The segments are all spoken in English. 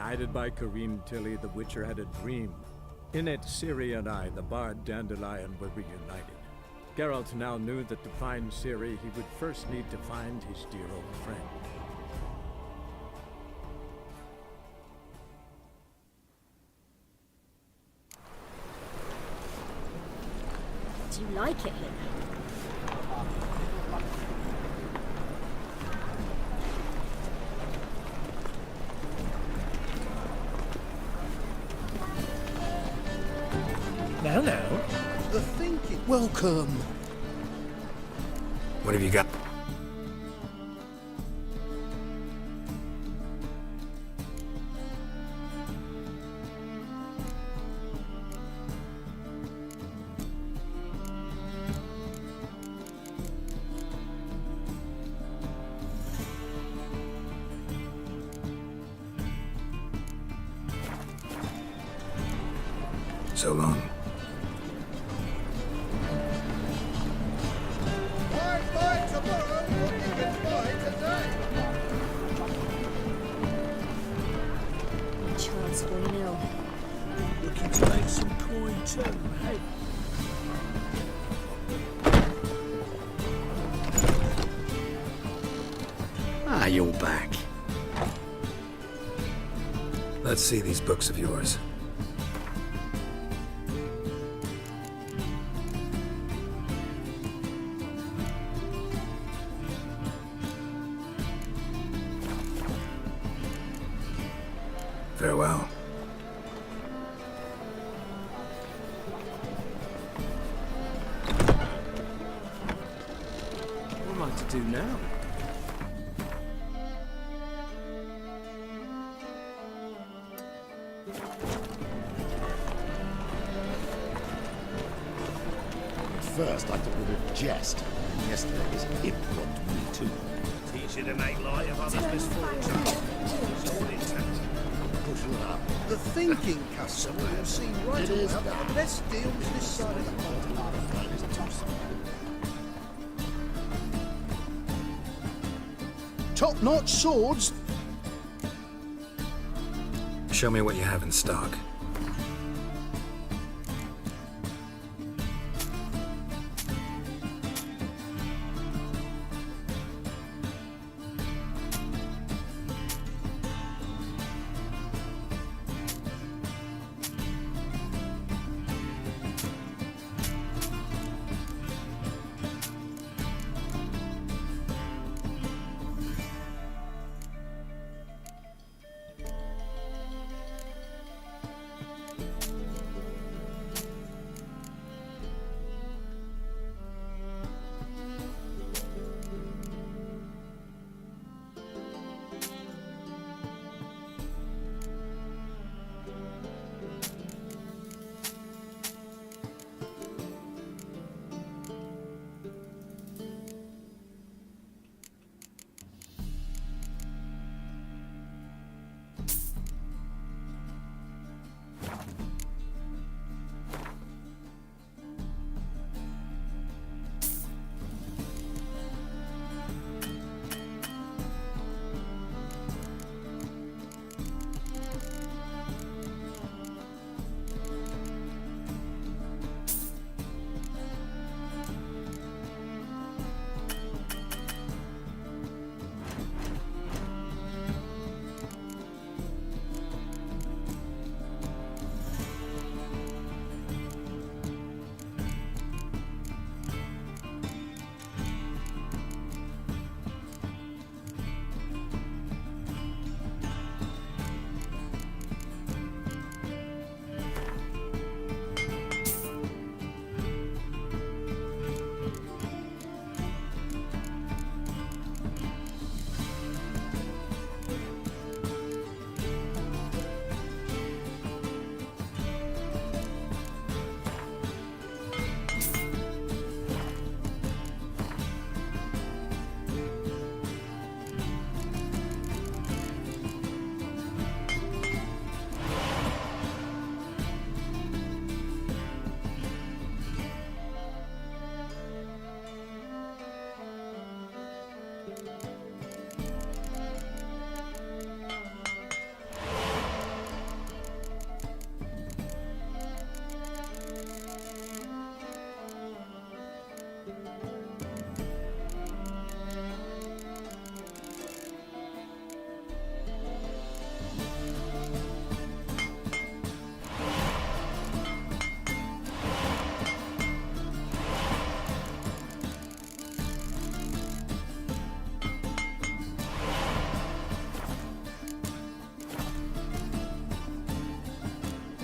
Guided by Kareem Tilly, the Witcher had a dream. In it, Ciri and I, the bard Dandelion, were reunited. Geralt now knew that to find Ciri, he would first need to find his dear old friend. Do you like it here? Now. The thinking. Welcome. What have you got? So long. Buy tomorrow what you can buy today. Chance for nil. Looking to make some coin too, hey? Ah, you're back. Let's see these books of yours. Farewell. What am I to do now? First, I thought we were jest. Yesterday's impromptu me too. Teach you to make light of others' misfortune. Push it up. The thinking customer have seen right away that the best deals this side of the pond. Top-notch swords. Show me what you have in stock.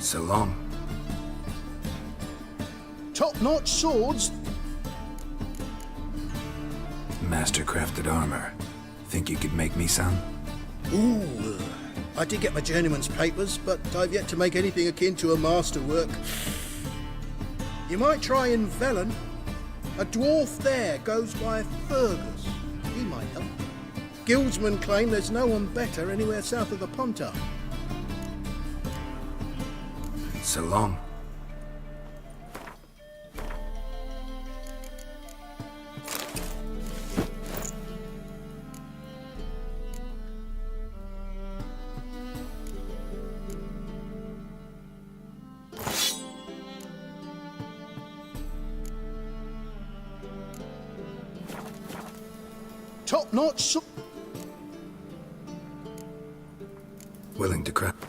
So long. Top-notch swords. Master-crafted armor. Think you could make me some? Ooh, I did get my journeyman's papers, but I've yet to make anything akin to a masterwork. You might try in Velen. A dwarf there goes by Fergus. He might help. Guildsmen claim there's no one better anywhere south of the Pontar. So long. Top-notch Willing to craft.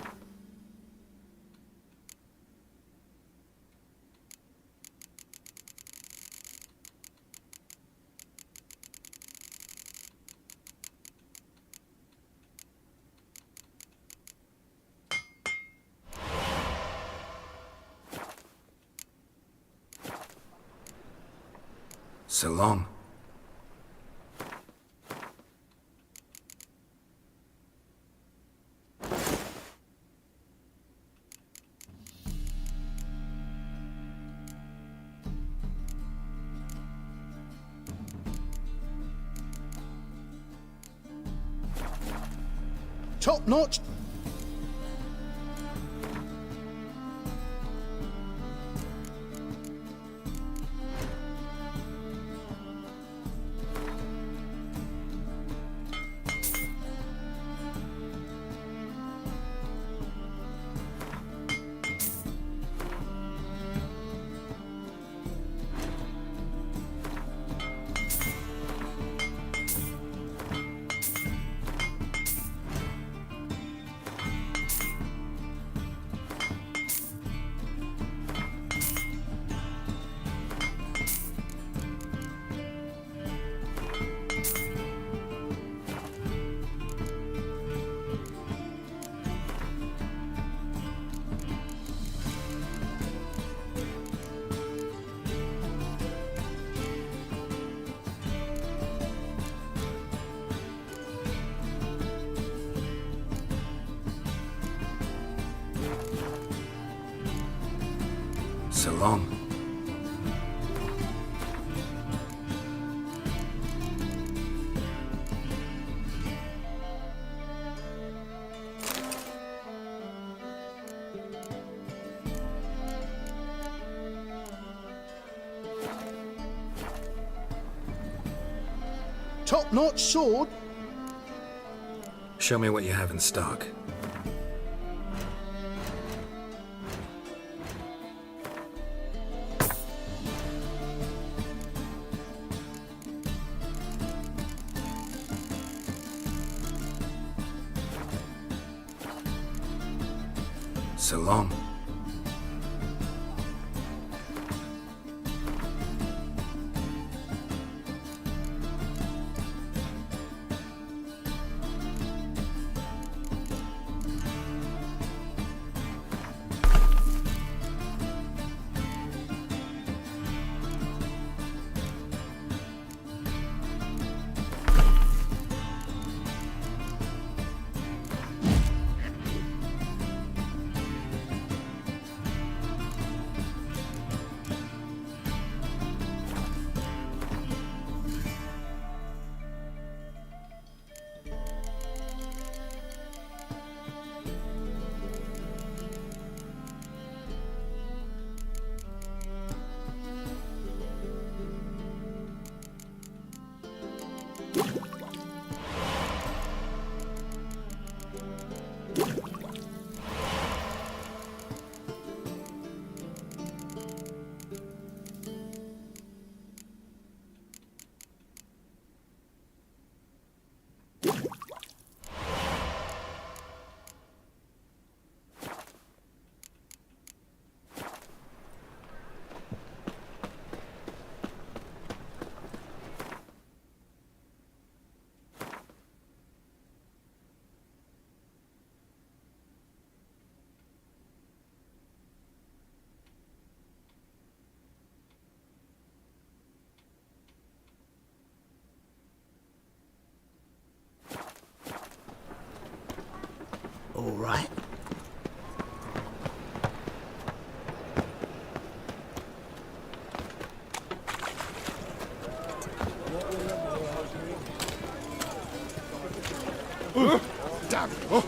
So long. Top-notch. So long. Top-notch sword. Show me what you have in stock. So long. right. Damn. Oh.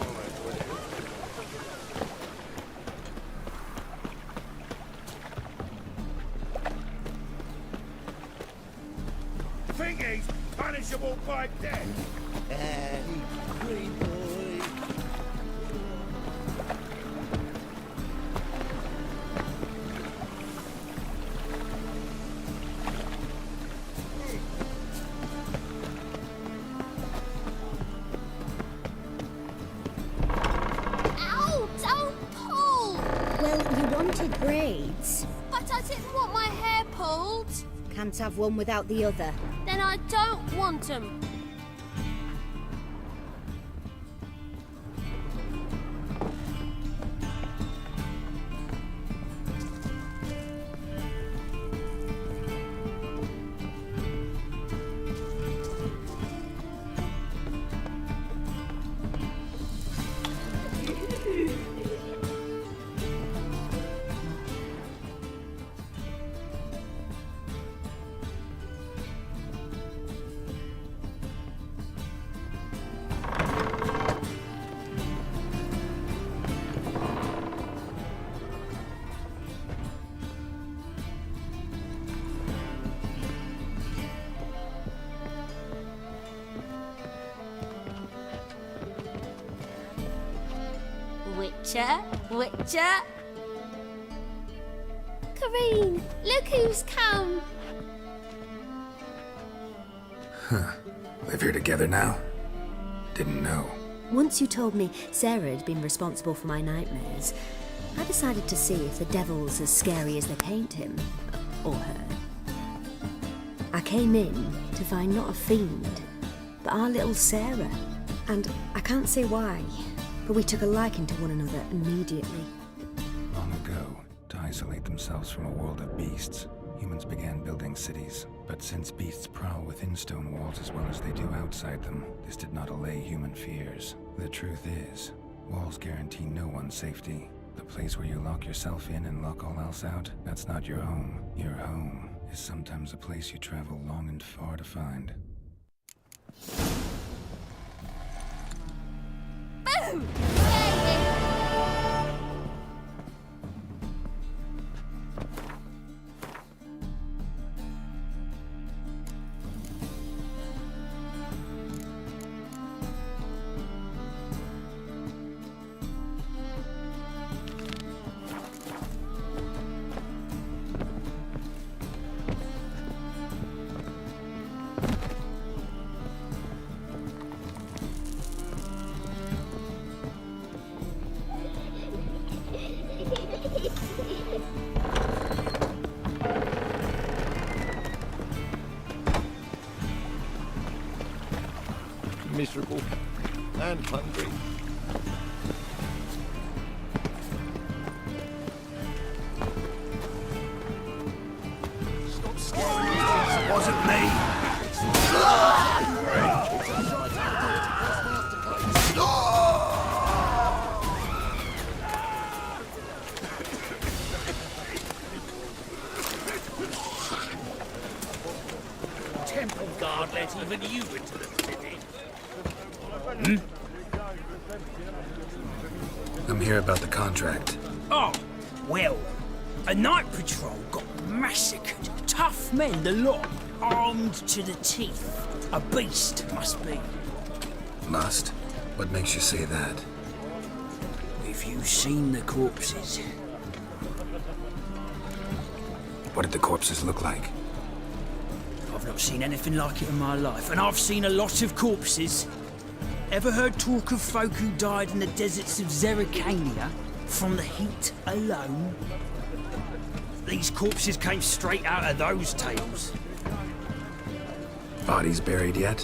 Think he's punishable by death? Green boy. Ow! Don't pull! Well, you wanted braids. But I didn't want my hair pulled. Can't have one without the other. Then I don't want them. Witcher. Kareen, look who's come. Live here together now? Didn't know. Once you told me Sarah had been responsible for my nightmares, I decided to see if the devil's as scary as they paint him. Or her. I came in to find not a fiend, but our little Sarah. And I can't say why, but we took a liking to one another immediately. Long ago, to isolate themselves from a world of beasts, humans began building cities. But since beasts prowl within stone walls as well as they do outside them, this did not allay human fears. The truth is, walls guarantee no one's safety. The place where you lock yourself in and lock all else out, that's not your home. Your home is sometimes a place you travel long and far to find. Boom! Miserable and hungry. Stop scaring me. It wasn't me. Temple guard let even you into the city. I'm here about the contract. Oh, well, a night patrol got massacred. Tough men, the lot, armed to the teeth. A beast, must be. Must? What makes you say that? If you've seen the corpses. What did the corpses look like? I've not seen anything like it in my life, and I've seen a lot of corpses. Ever heard talk of folk who died in the deserts of Zerrikania from the heat alone? These corpses came straight out of those tales. Bodies buried yet?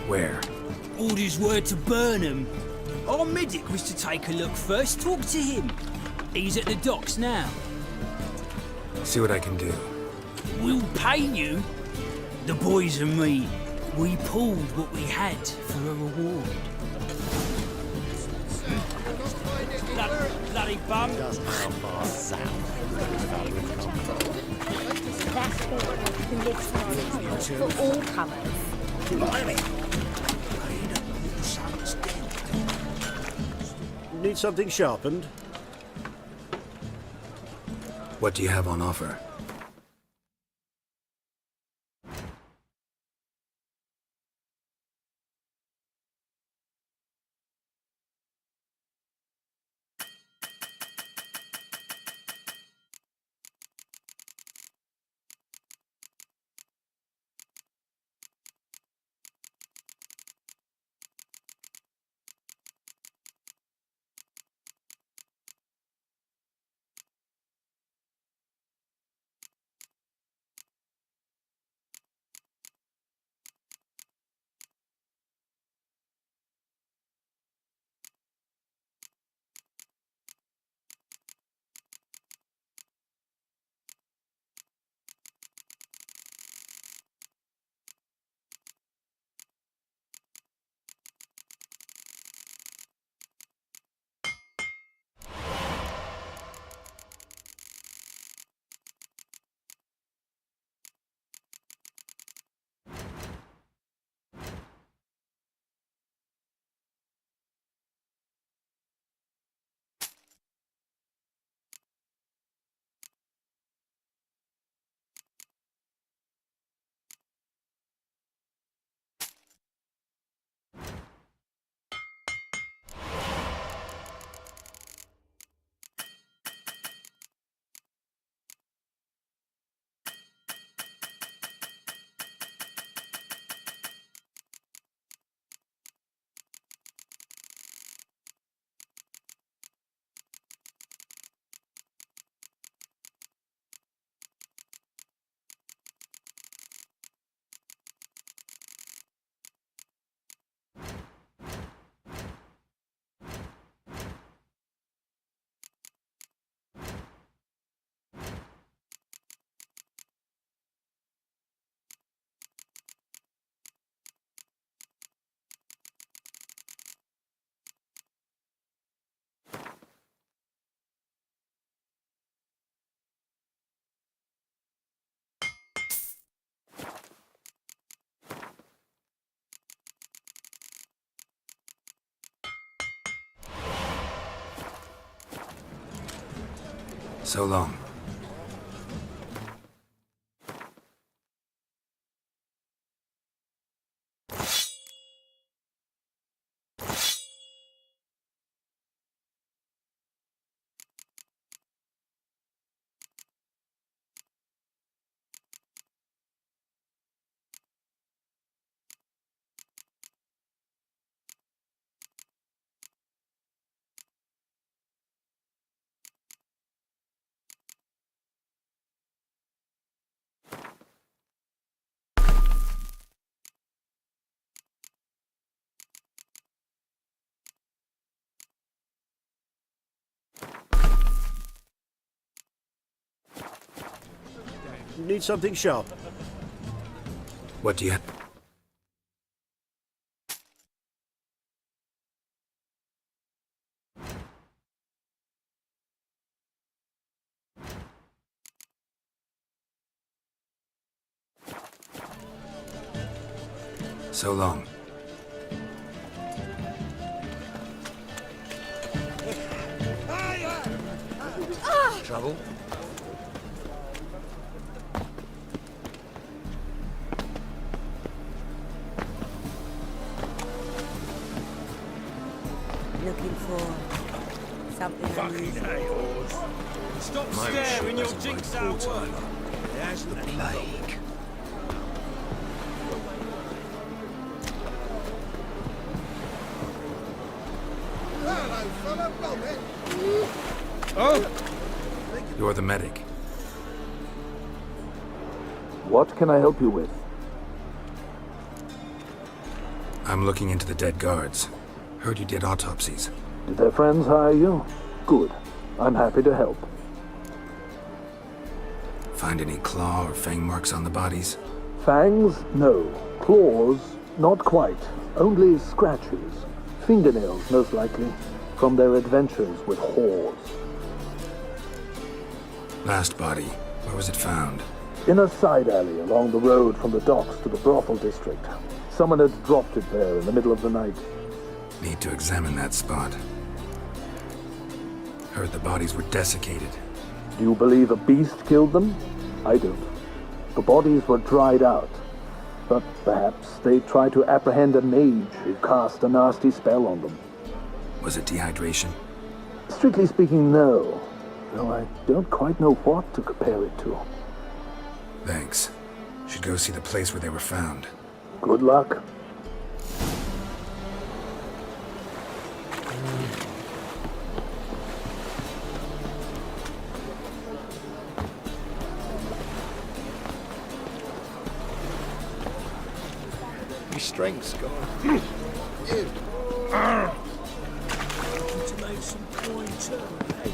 Where? Orders were to burn them. Our medic was to take a look first. Talk to him. He's at the docks now. See what I can do. We'll pay you. The boys and me, we pulled what we had for a reward. bloody bum. Just how far south That's all who lives for all comers. Blimey. Need something sharpened? What do you have on offer? So long. Need something sharp. What do you have? So long. trouble. Looking for something unusual. Stop My staring, ship you'll hasn't jinx run our full work. time. There's the plague. Hello, fella. Well then. Oh! You're the medic. What can I help you with? I'm looking into the dead guards. Heard you did autopsies. Did their friends hire you? Good. I'm happy to help. Find any claw or fang marks on the bodies? Fangs? No. Claws? Not quite. Only scratches. Fingernails, most likely. from their adventures with whores. Last body. Where was it found? In a side alley along the road from the docks to the brothel district. Someone had dropped it there in the middle of the night. Need to examine that spot. Heard the bodies were desiccated. Do you believe a beast killed them? I don't. The bodies were dried out. But perhaps they tried to apprehend a mage who cast a nasty spell on them. Was it dehydration? Strictly speaking, no. Though I don't quite know what to compare it to. Thanks. Should go see the place where they were found. Good luck. Your strength's gone. Looking to make some coin too, eh?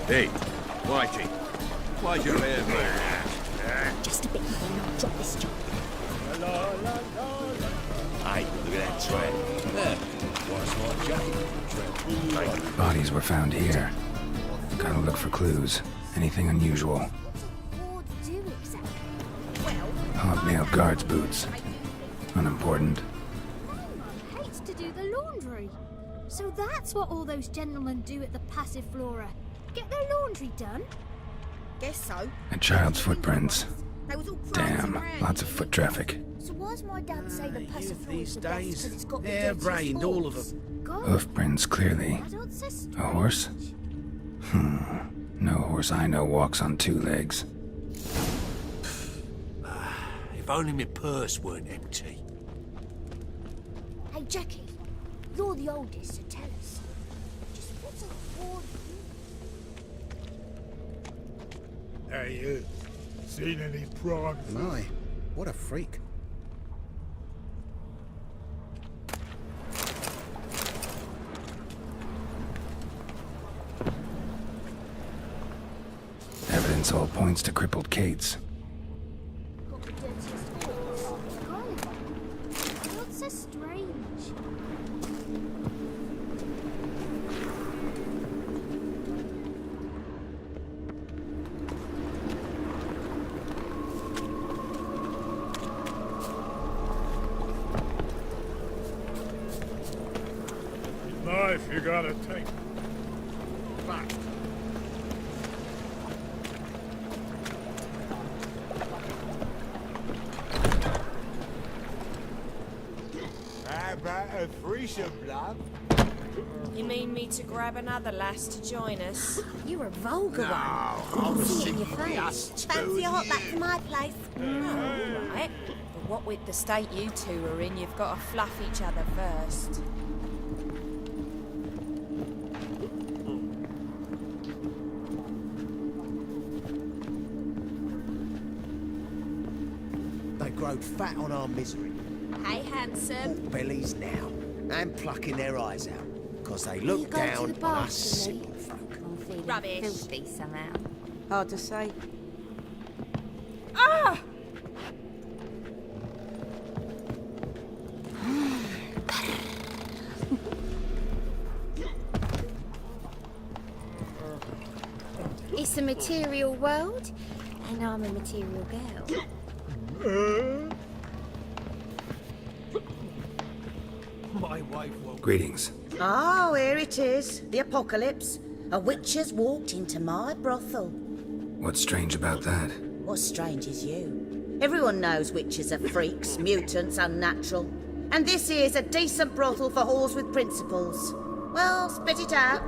Hey, Whitey. Why'd you leave me? Just a bit more, I'll drop this job. Hey, look at that trap. There. What's my jacket? Bodies were found here. Gotta look for clues. Anything unusual. What do exactly? Hobnailed guards' boots. Unimportant. Hates to do the laundry. So that's what all those gentlemen do at the Passiflora. Get their laundry done? Guess so. A child's footprints. They was all Damn, prancing around. lots of foot traffic. So why's my dad say the Passiflora These is the best days, 'cause it's got the they're dirtiest brained, all of horse? them. God, Hoofprints, clearly. I don't say strange. A horse? No horse I know walks on two legs. If only my purse weren't empty. Hey Jackie, you're the oldest, so tell us. Just what's a horse? Hey, you. Seen any prime? My, what a freak. Evidence all points to crippled Kate's. Got the dirtiest horse? Golly, not so strange. Knife you gotta take. Back. How about a threesome, love? You mean me to grab another lass to join us? You're a vulgar one. I was See it in your simply face. us Fancy a hot back to my place. Oh, right. But what with the state you two are in, you've got to fluff each other first. They growed fat on our misery. Hey, handsome. Bellies now. And plucking their eyes out. 'Cause they You look go to down the on bar us tonight? simple folk. I'm feeling Rubbish. filthy somehow. Hard to say. It's a material world, and I'm a material girl. My wife won't. Greetings. Oh, here it is. The apocalypse. A witch has walked into my brothel. What's strange about that? What's strange is you. Everyone knows witches are freaks, mutants, unnatural. And this here's a decent brothel for whores with principles. Well, spit it out.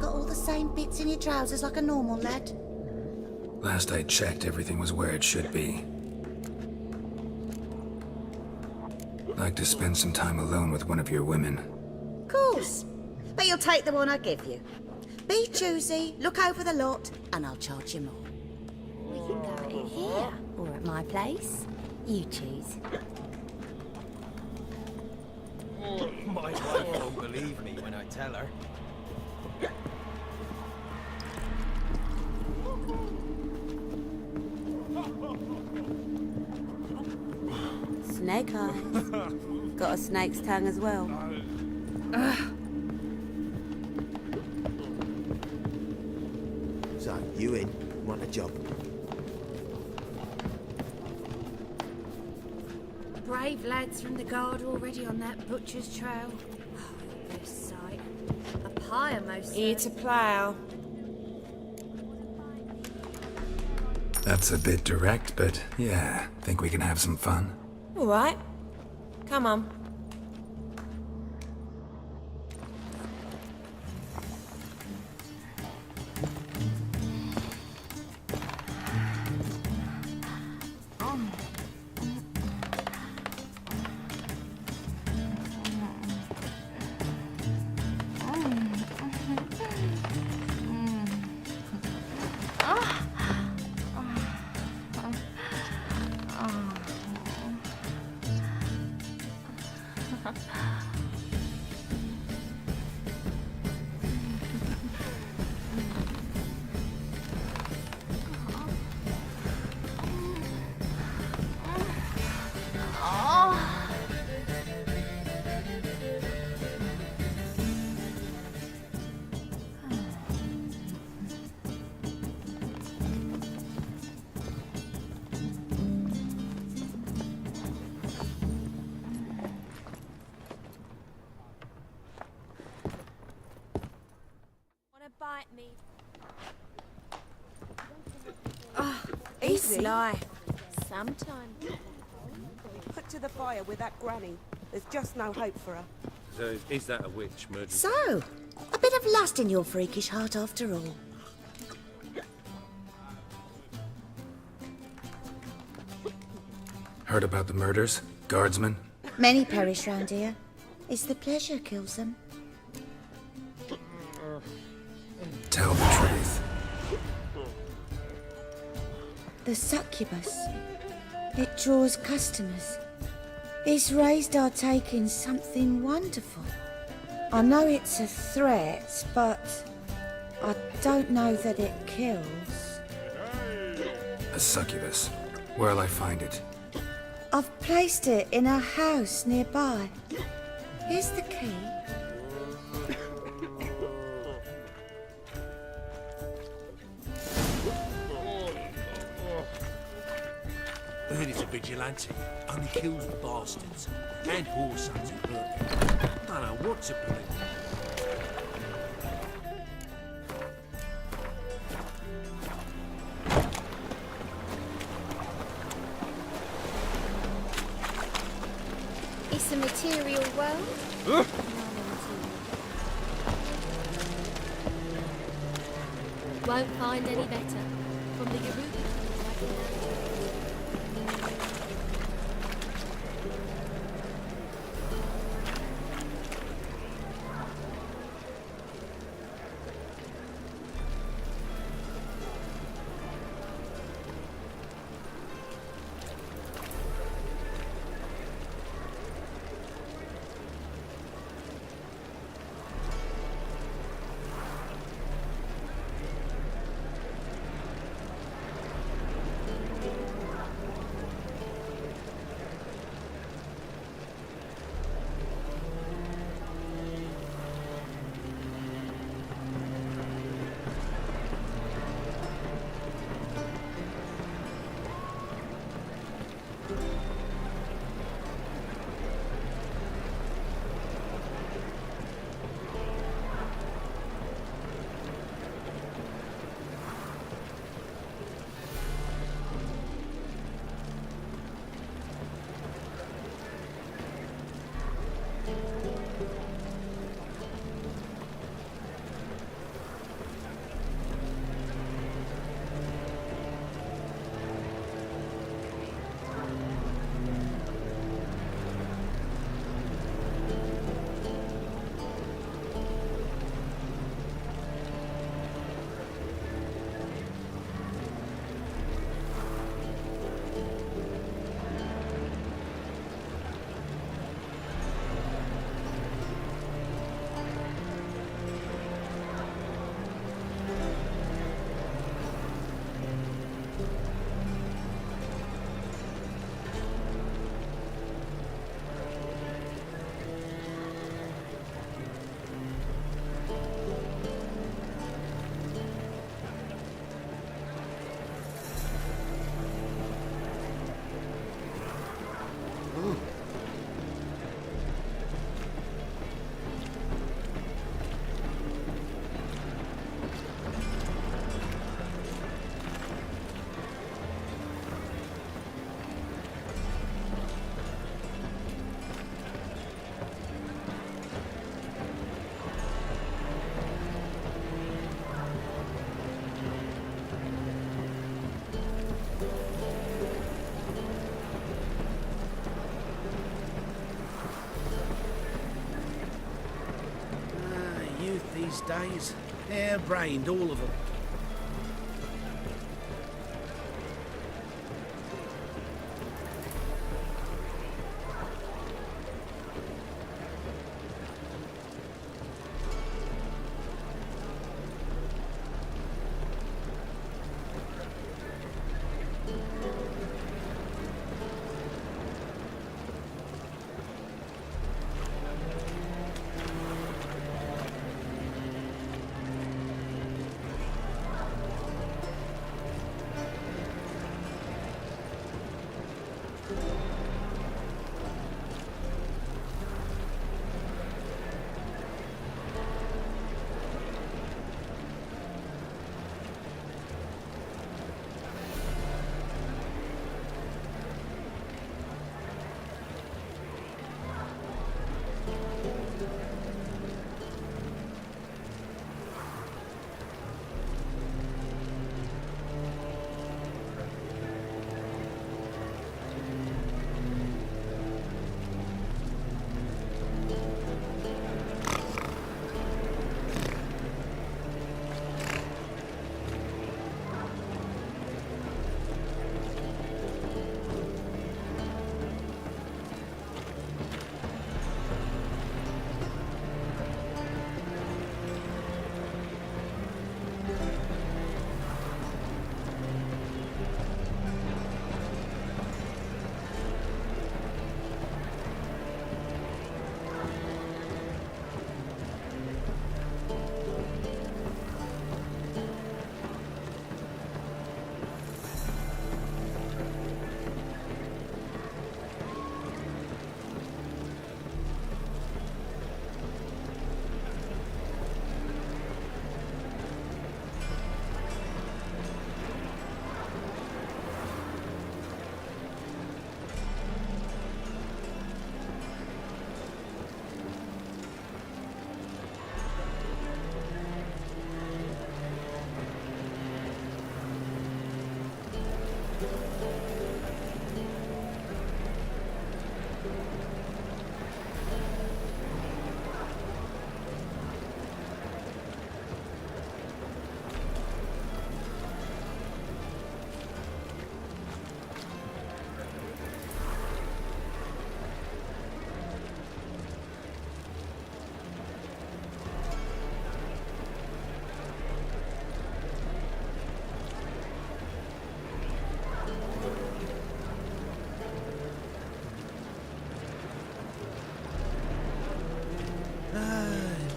Got all the same bits in your trousers like a normal lad. Last I checked, everything was where it should be. Like to spend some time alone with one of your women. Course. But you'll take the one I give you. Be choosy, look over the lot, and I'll charge you more. We can go at it here or at my place. You choose. My wife won't believe me when I tell her. Snake eyes. Got a snake's tongue as well. So, you in? Want a job? Brave lads from the guard already on that butcher's trail. Oh, this sight. A pyre most. Here to plough. That's a bit direct, but yeah, think we can have some fun. All right. Come on. Bite me. Easy. Sly. Sometime. Put to the fire with that granny. There's just no hope for her. So, is that a witch murdered? So, a bit of lust in your freakish heart after all. Heard about the murders? Guardsmen? Many perish round here. It's the pleasure kills them. Tell the truth. The succubus. It draws customers. It's raised our take in something wonderful. I know it's a threat, but I don't know that it kills. A succubus. Where'll I find it? I've placed it in a house nearby. Here's the key. Heard it's a vigilante. Only kills bastards. And horse hunters, but don't know what to believe. It's a material world. Won't find any better. From the Gerudo to the these days. Hair-brained, all of them.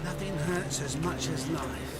Nothing hurts as much as life.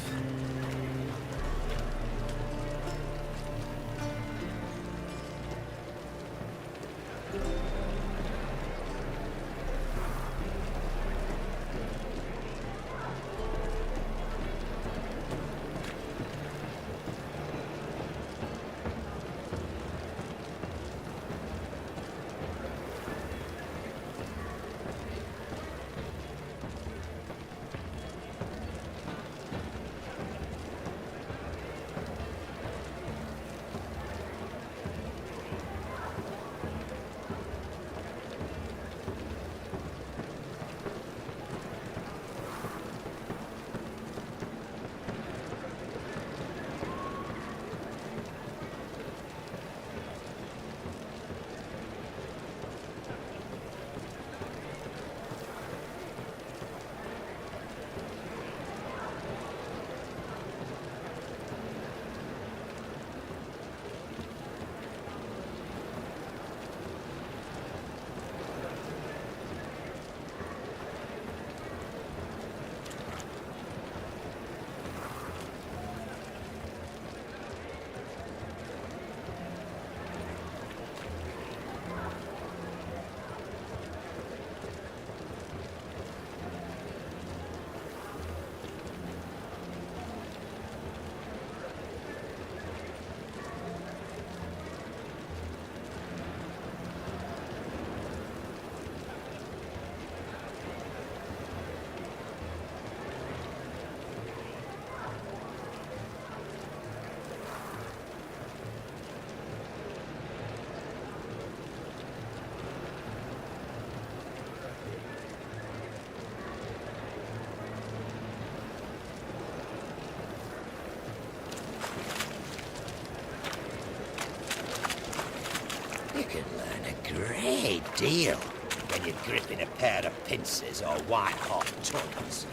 deal when you're gripping a pair of pincers or white-hot tongues.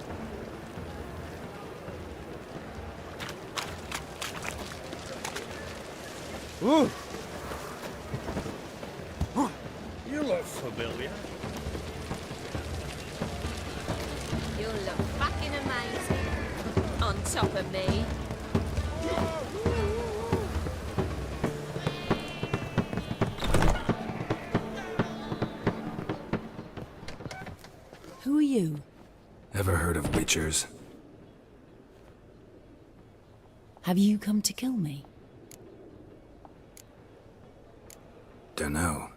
Ooh. You look familiar. You'll look fucking amazing on top of me. Who are you? Ever heard of Witchers? Have you come to kill me? Dunno.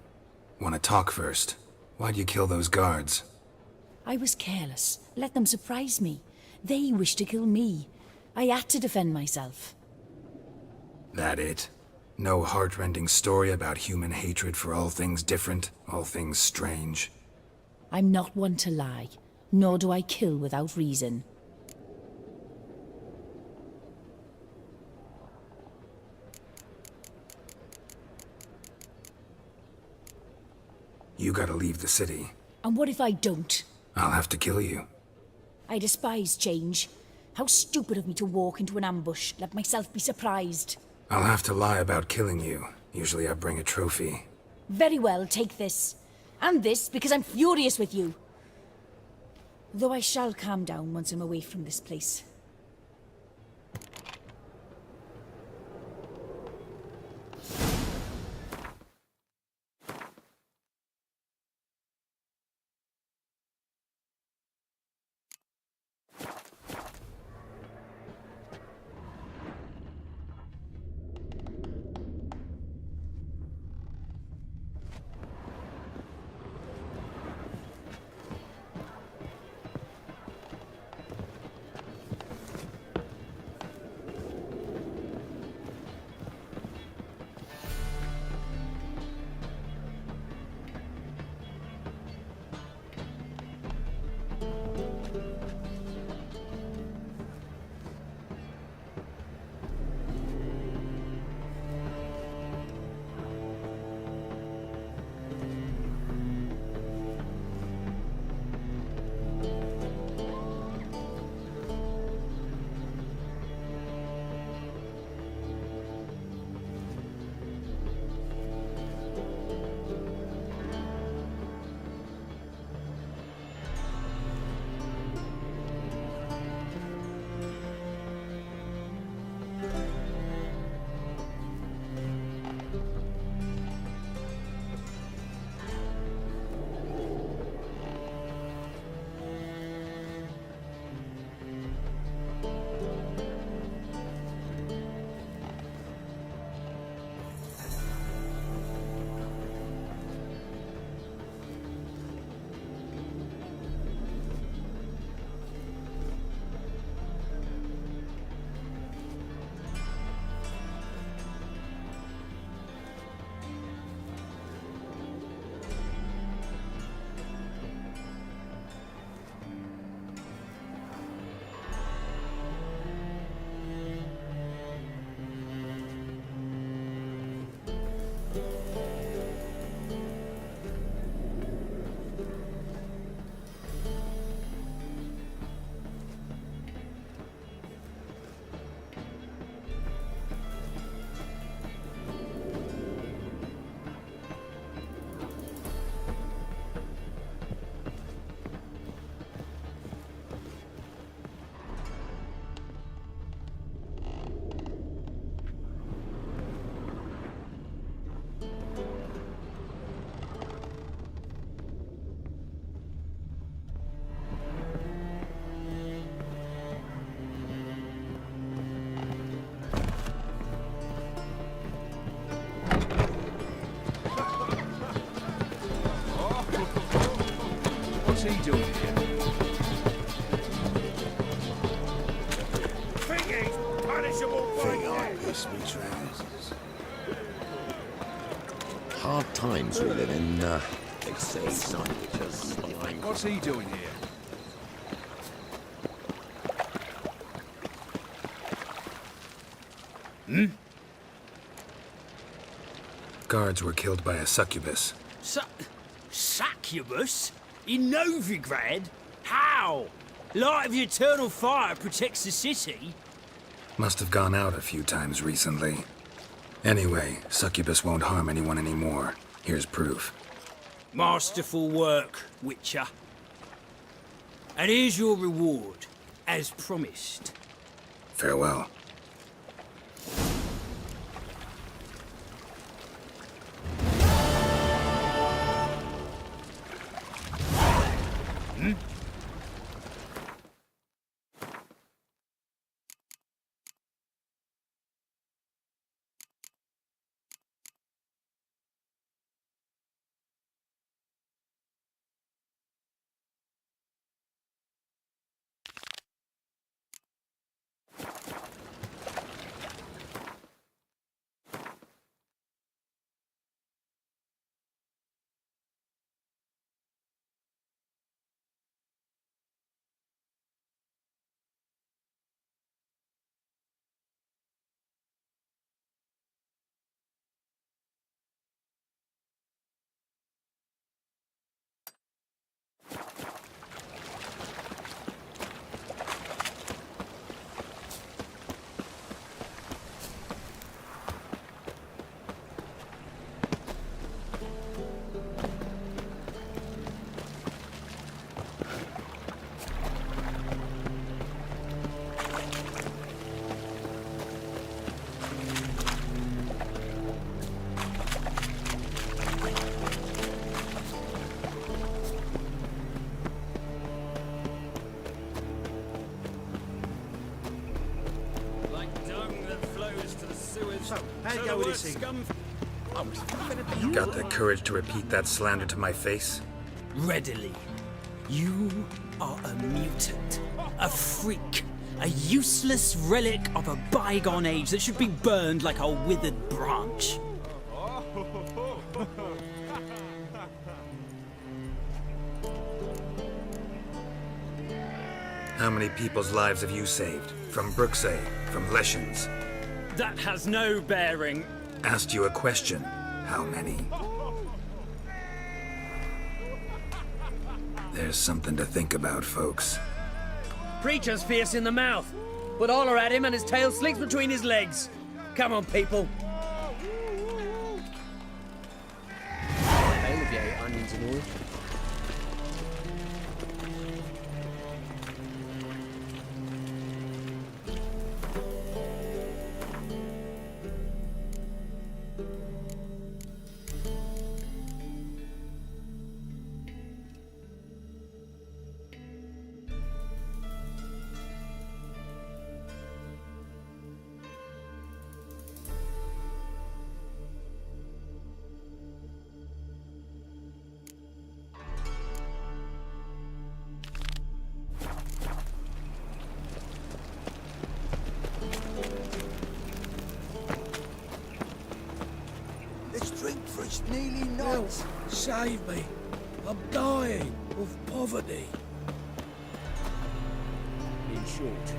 Wanna talk first? Why'd you kill those guards? I was careless. Let them surprise me. They wished to kill me. I had to defend myself. That it? No heartrending story about human hatred for all things different, all things strange? I'm not one to lie, nor do I kill without reason. You gotta leave the city. And what if I don't? I'll have to kill you. I despise change. How stupid of me to walk into an ambush, let myself be surprised. I'll have to lie about killing you. Usually I bring a trophy. Very well, take this. And this, because I'm furious with you. Though I shall calm down once I'm away from this place. What's he doing here? Think he's punishable by death. Piss me trousers. Hard times we live in, they say sandwiches. What's he doing here? Guards were killed by a succubus. succubus? In Novigrad? How? Light of the eternal fire protects the city? Must have gone out a few times recently. Anyway, succubus won't harm anyone anymore. Here's proof. Masterful work, Witcher. And here's your reward, as promised. Farewell. Hmm? Got the courage to repeat that slander to my face? Readily. You are a mutant, a freak, a useless relic of a bygone age that should be burned like a withered branch. How many people's lives have you saved? From Bruxay, from Leshens? That has no bearing. Asked you a question. How many? There's something to think about, folks. Preacher's fierce in the mouth, but holler at him and his tail slinks between his legs. Come on, people. Bale of your onions and oil. Drink for it's nearly night. Save me. I'm dying of poverty. In short.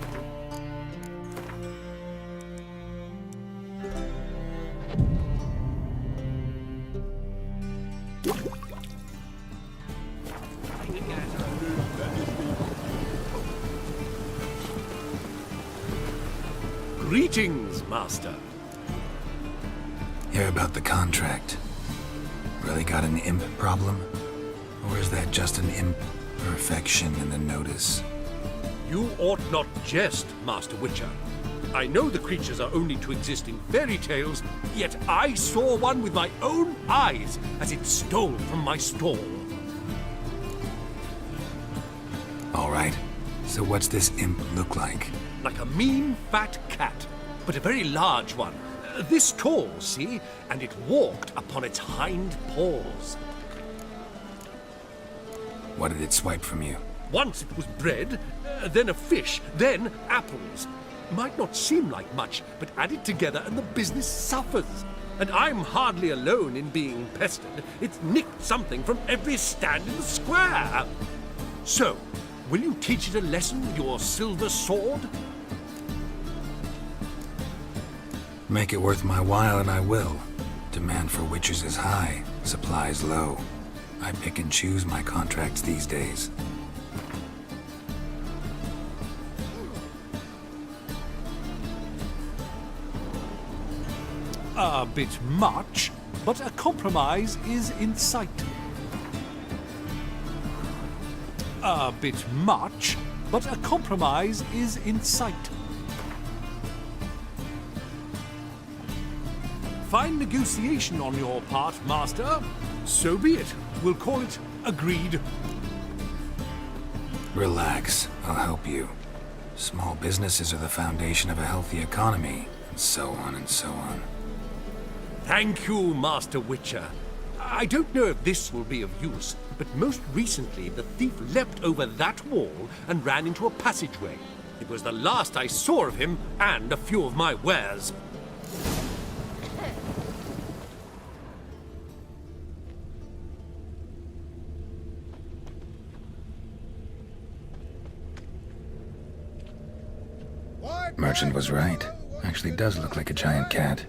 Greetings, Master. Hear about the contract. Really got an imp problem? Or is that just an imperfection in the notice? You ought not jest, Master Witcher. I know the creatures are only to exist in fairy tales, yet I saw one with my own eyes as it stole from my stall. All right. So what's this imp look like? Like a mean, fat cat, but a very large one. This tall, see? And it walked upon its hind paws. What did it swipe from you? Once it was bread, then a fish, then apples. Might not seem like much, but add it together and the business suffers. And I'm hardly alone in being pestered. It's nicked something from every stand in the square. So, will you teach it a lesson with your silver sword? Make it worth my while and I will. Demand for witches is high, supplies low. I pick and choose my contracts these days. A bit much, but a compromise is in sight. A bit much, but a compromise is in sight. Fine negotiation on your part, Master. So be it. We'll call it agreed. Relax, I'll help you. Small businesses are the foundation of a healthy economy, and so on and so on. Thank you, Master Witcher. I don't know if this will be of use, but most recently the thief leapt over that wall and ran into a passageway. It was the last I saw of him and a few of my wares. Merchant was right. Actually does look like a giant cat.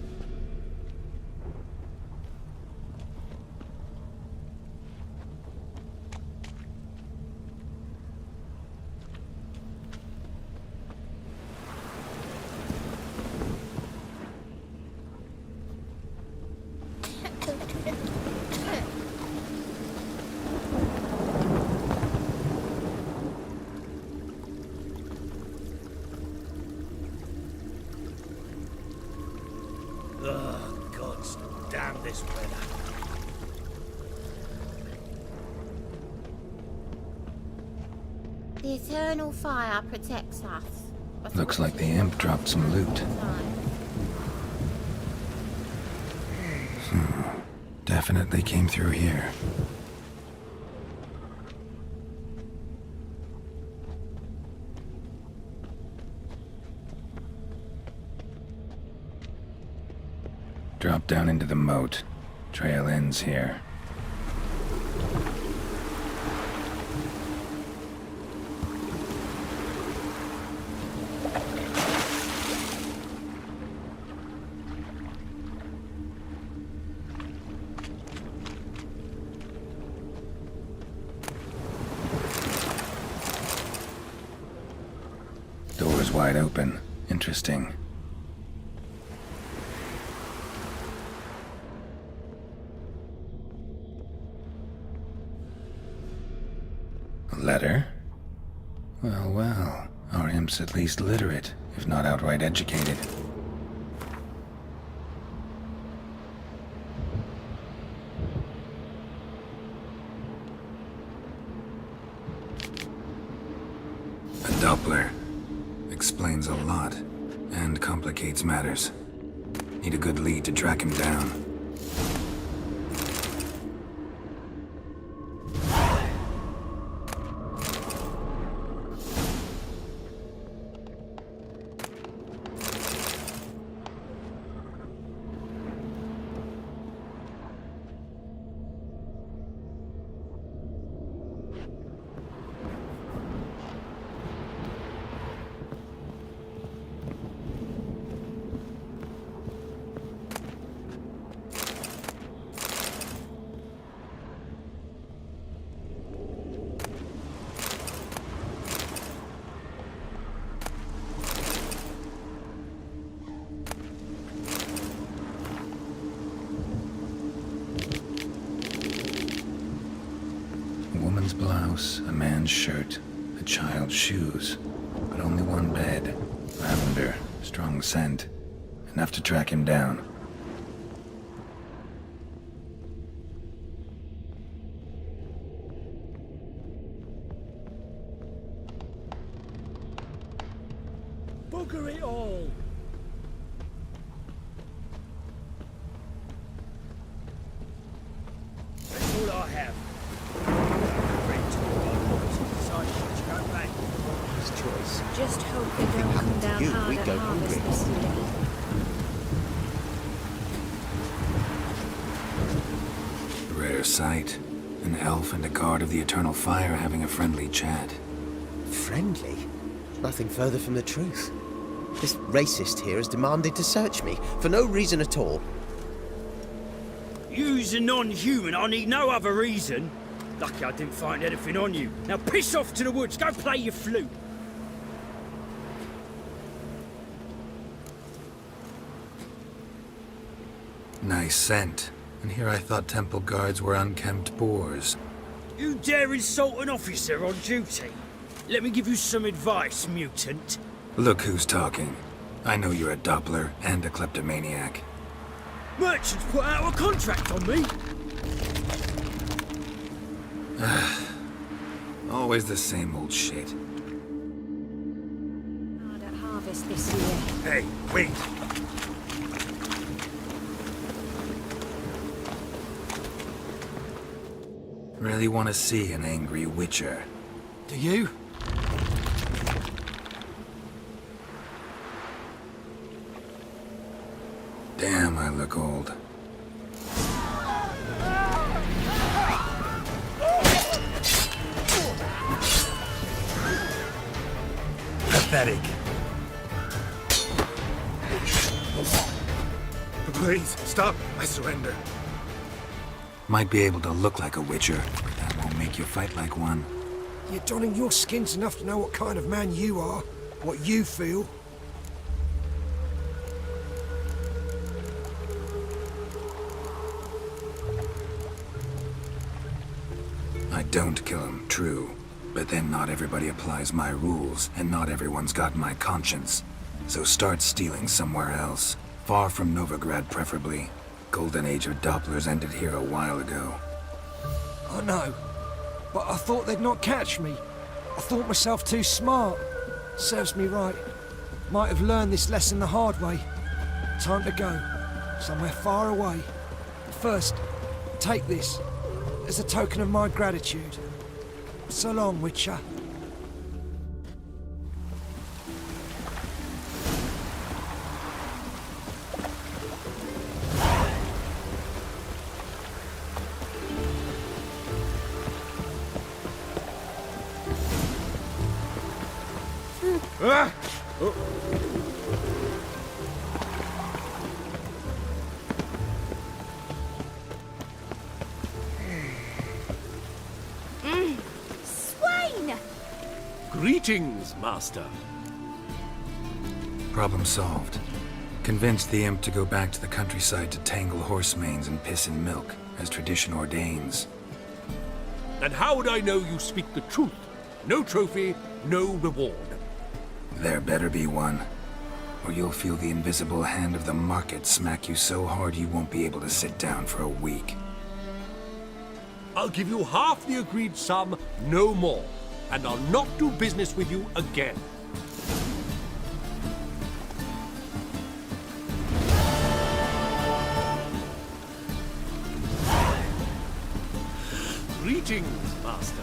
Oh, gods damn this weather. The eternal fire protects us. Looks like the imp dropped some loot. Definitely came through here. Drop down into the moat. Trail ends here. Door's wide open. Interesting. Letter? Well, well. Our imp's at least literate, if not outright educated. A Doppler. Explains a lot, and complicates matters. Need a good lead to track him down. Blouse, a man's shirt, a child's shoes, but only one bed. Lavender, strong scent, enough to track him down. Bugger it all! That's all I have. Just hope they don't come down hard at harvest this year. Rare sight. An elf and a guard of the Eternal Fire having a friendly chat. Friendly? Nothing further from the truth. This racist here has demanded to search me, for no reason at all. You's a non-human, I need no other reason. Lucky I didn't find anything on you. Now piss off to the woods. Go play your flute. Nice scent. And here I thought temple guards were unkempt boors. You dare insult an officer on duty? Let me give you some advice, mutant. Look who's talking. I know you're a Doppler and a kleptomaniac. Merchants put out a contract on me. Always the same old shit. Hard at harvest this year. Hey, wait! Really want to see an angry witcher. Do you? Damn, I look old. Pathetic. Please, stop. I surrender. Might be able to look like a witcher, but that won't make you fight like one. You're donning your skins enough to know what kind of man you are, what you feel. I don't kill him, true. But then not everybody applies my rules, and not everyone's got my conscience. So start stealing somewhere else. Far from Novigrad, preferably. Golden age of Dopplers ended here a while ago. I know, but I thought they'd not catch me. I thought myself too smart. Serves me right. Might have learned this lesson the hard way. Time to go. Somewhere far away. But first, take this as a token of my gratitude. So long, Witcher. Ah! Oh. Swain! Greetings, Master. Problem solved. Convinced the imp to go back to the countryside to tangle horse manes and piss in milk, as tradition ordains. And how would I know you speak the truth? No trophy, no reward. There better be one, or you'll feel the invisible hand of the market smack you so hard you won't be able to sit down for a week. I'll give you half the agreed sum, no more. And I'll not do business with you again. Greetings, Master.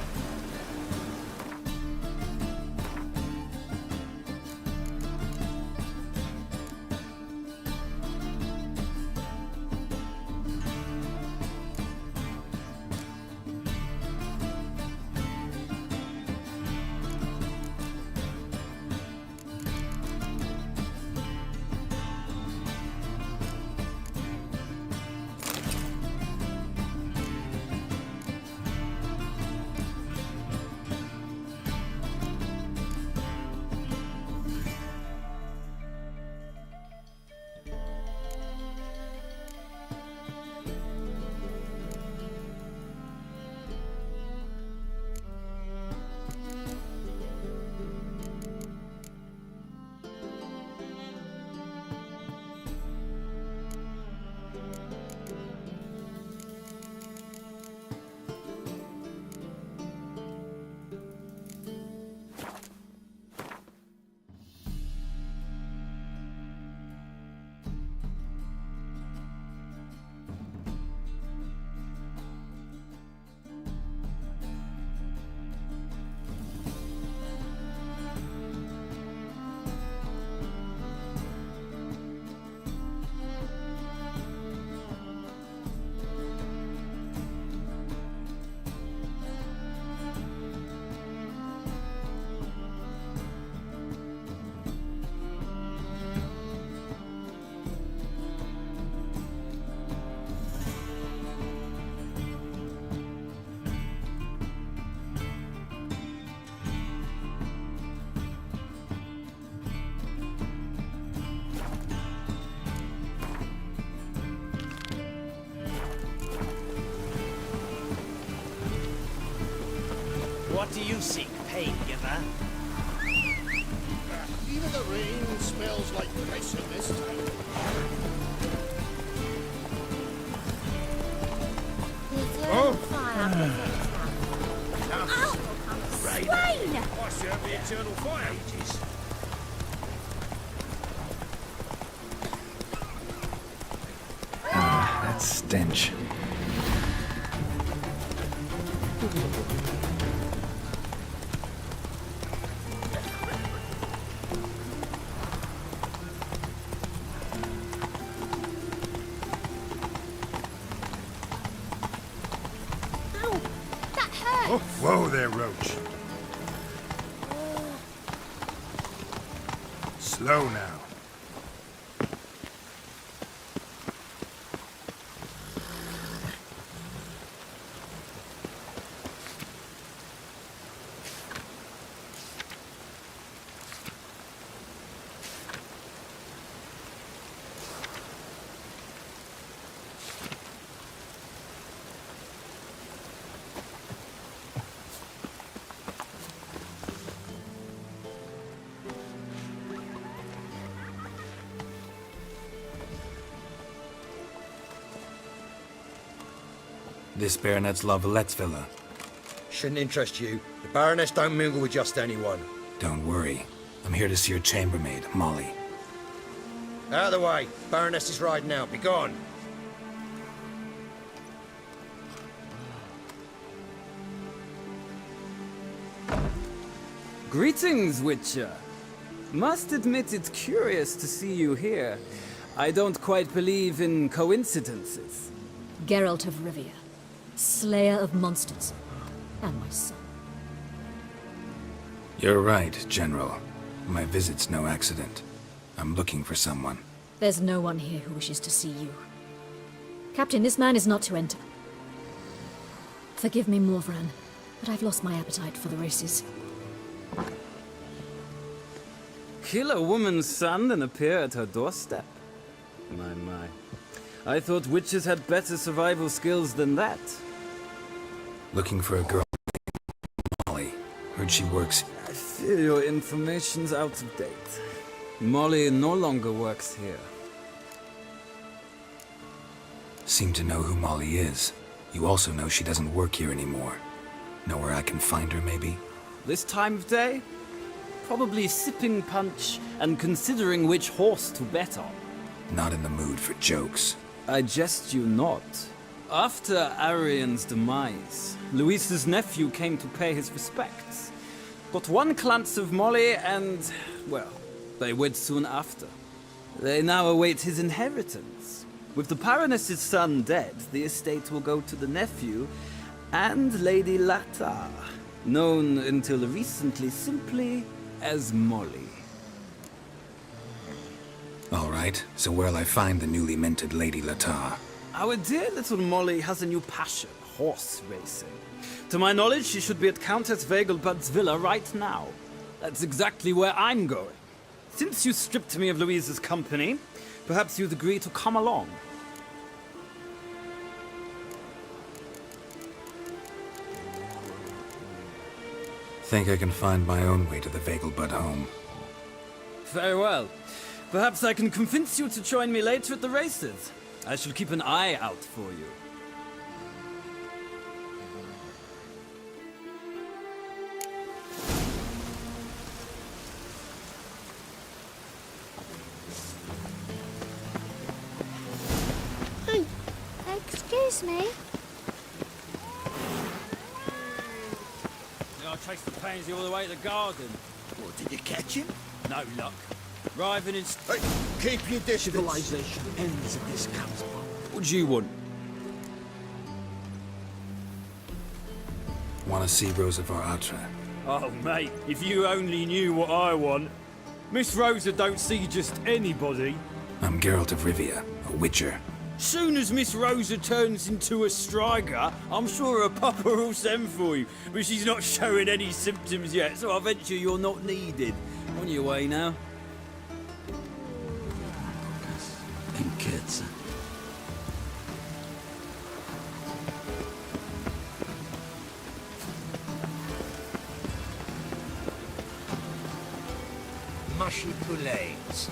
What do you seek, pain giver? Even the rain smells like pressure this time. Oh! Fire Swain! I serve the eternal fire. That stench. Ow! That hurt! Oh, whoa there, Roach. Slow now. This Baronet's La Vallette's villa. Shouldn't interest you. The Baroness don't mingle with just anyone. Don't worry. I'm here to see your chambermaid, Molly. Out of the way. Baroness is riding out. Be gone. Greetings, Witcher. Must admit it's curious to see you here. I don't quite believe in coincidences. Geralt of Rivia, slayer of monsters, and my son. You're right, General. My visit's no accident. I'm looking for someone. There's no one here who wishes to see you. Captain, this man is not to enter. Forgive me, Morvran, but I've lost my appetite for the races. Kill a woman's son and appear at her doorstep? My. I thought witches had better survival skills than that. Looking for a girl named Molly. Heard she works... I fear your information's out of date. Molly no longer works here. Seem to know who Molly is. You also know she doesn't work here anymore. Know where I can find her, maybe? This time of day? Probably sipping punch and considering which horse to bet on. Not in the mood for jokes. I jest you not. After Arian's demise, Luis's nephew came to pay his respects. Got one glance of Molly and, well, they wed soon after. They now await his inheritance. With the Baroness's son dead, the estate will go to the nephew and Lady Latar, known until recently simply as Molly. All right, so where'll I find the newly minted Lady Latar? Our dear little Molly has a new passion, horse racing. To my knowledge, she should be at Countess Vegelbud's villa right now. That's exactly where I'm going. Since you stripped me of Louise's company, perhaps you'd agree to come along. Think I can find my own way to the Vegelbud home. Very well. Perhaps I can convince you to join me later at the races. I shall keep an eye out for you. Excuse me? I chased the pansy all the way to the garden. What, did you catch him? No luck. Arriving in... Hey, keep your distance. Civilization ends at this campsite. What do you want? Want to see Rosa var Atra? Oh, mate, if you only knew what I want. Miss Rosa don't see just anybody. I'm Geralt of Rivia, a witcher. Soon as Miss Rosa turns into a striker, I'm sure her papa will send for you. But she's not showing any symptoms yet, so I venture you're not needed. On your way now. And kids. Mushy poulets.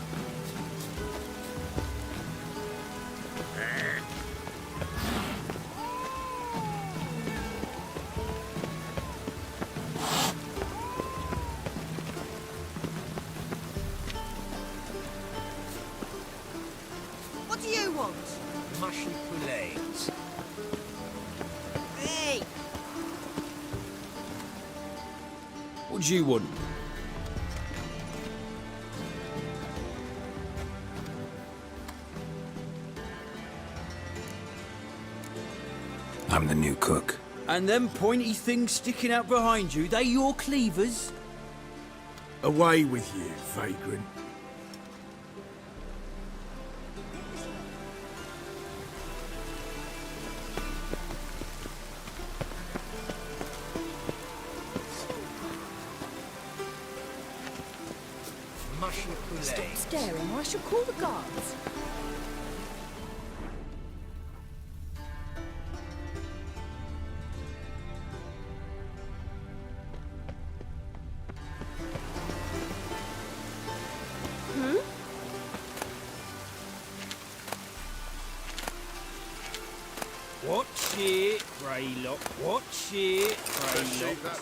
What do you want? Mushy poulets. Hey! What do you want? I'm the new cook. And them pointy things sticking out behind you, they your cleavers? Away with you, vagrant. Mushy poulets. Stop staring, or I shall call the guards. Watch it, Greylock. Watch it, Greylock.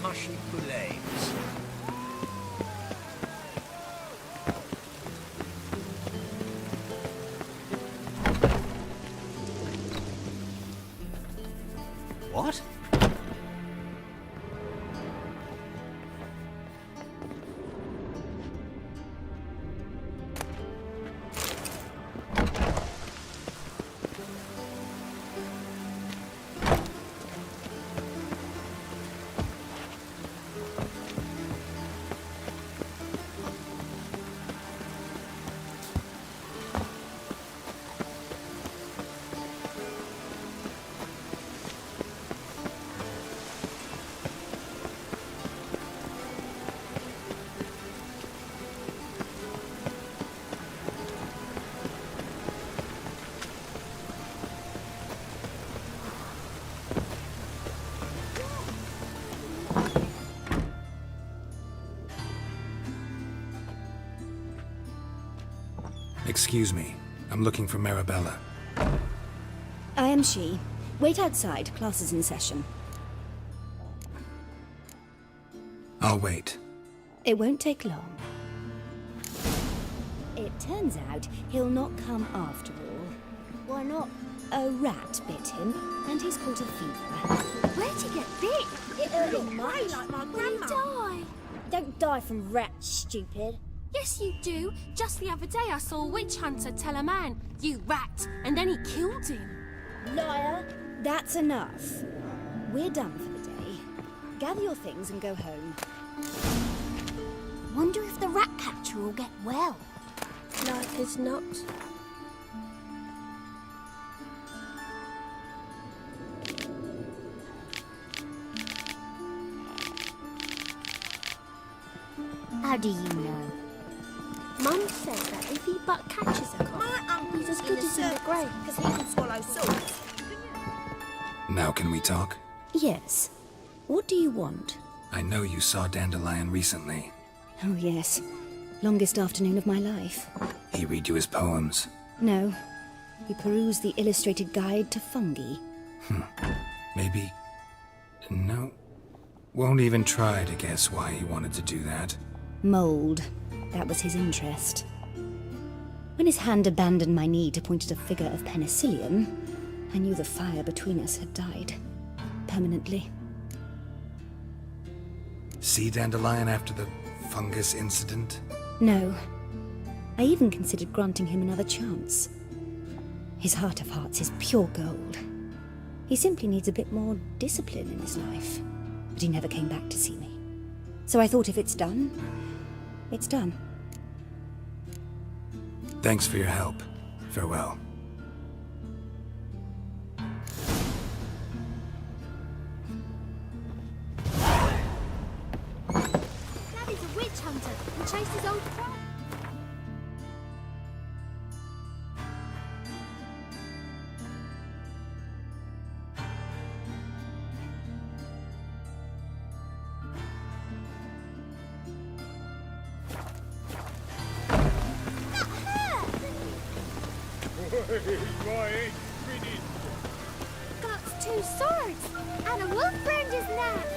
Mushy poulets. What? Excuse me. I'm looking for Marabella. I am she. Wait outside. Class is in session. I'll wait. It won't take long. It turns out he'll not come after all. Why not? A rat bit him, and he's caught a fever. Where'd he get bit? It hurt him much. Like my grandma. Die. Don't die from rats, stupid. Yes, you do. Just the other day I saw a witch hunter tell a man, "You rat," and then he killed him. Liar. That's enough. We're done for the day. Gather your things and go home. Wonder if the rat catcher will get well. Like as not. How do you know? Mum says that if he but catches a cock, My uncle's he's as good as in the grave. because he can swallow swords. Now can we talk? Yes. What do you want? I know you saw Dandelion recently. Oh, yes. Longest afternoon of my life. He read you his poems. No. We perused the illustrated guide to fungi. Maybe... No. Won't even try to guess why he wanted to do that. Mold. That was his interest. When his hand abandoned my knee to point at a figure of penicillium, I knew the fire between us had died. Permanently. See Dandelion after the fungus incident? No. I even considered granting him another chance. His heart of hearts is pure gold. He simply needs a bit more discipline in his life. But he never came back to see me. So I thought if it's done, it's done. Thanks for your help. Farewell. Daddy's a witch hunter and chases old friends. Got 2 swords and a wolf round his neck.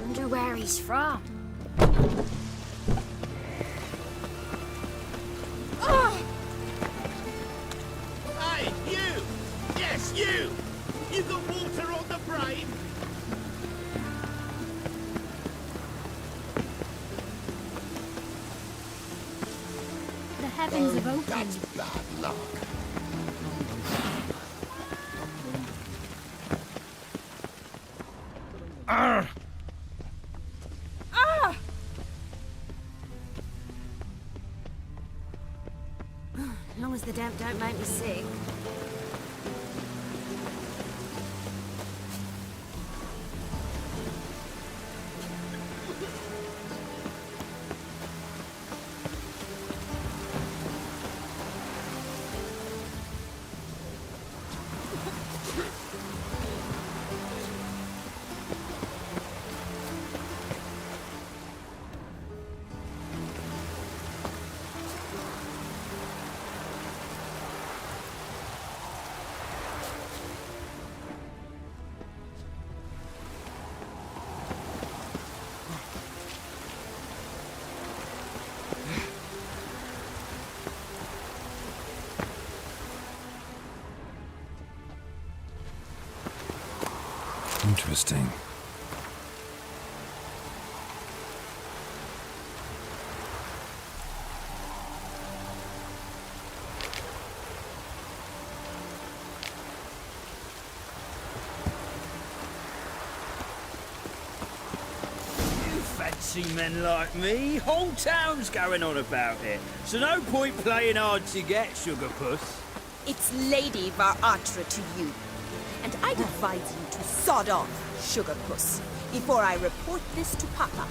Wonder where he's from. Oh! Hey, you! Yes, you! You got water on the brain? The heavens have opened. That's bad luck. Ah! Ah! As long as the damp don't make me sick. Interesting. Fancy men like me, whole town's going on about it. So no point playing hard to get, Sugar Puss. It's Lady Var-Atra to you. And I'd advise you to sod off, Sugar Puss, before I report this to Papa.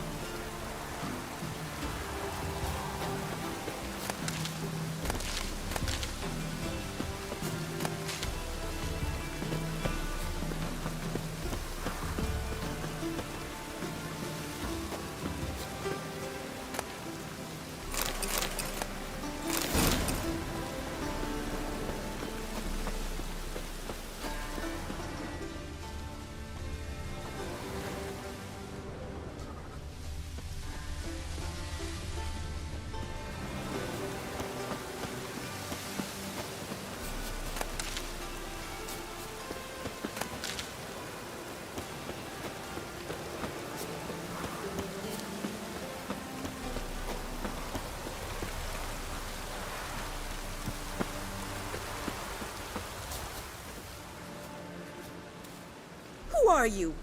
Who are you?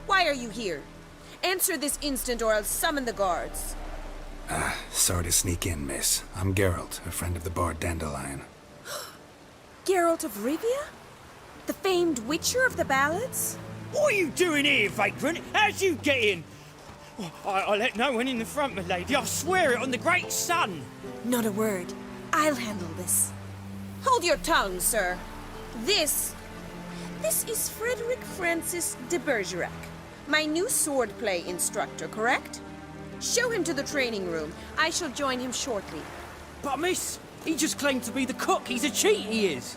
Why are you here? Answer this instant or I'll summon the guards. Sorry to sneak in, miss. I'm Geralt, a friend of the Bard Dandelion. Geralt of Rivia? The famed witcher of the ballads? What are you doing here, vagrant? How'd you get in? I let no one in the front, my lady. I swear it on the great sun. Not a word. I'll handle this. Hold your tongue, sir. This is Frederick Francis de Bergerac, my new swordplay instructor, correct? Show him to the training room. I shall join him shortly. But miss, he just claimed to be the cook. He's a cheat, he is.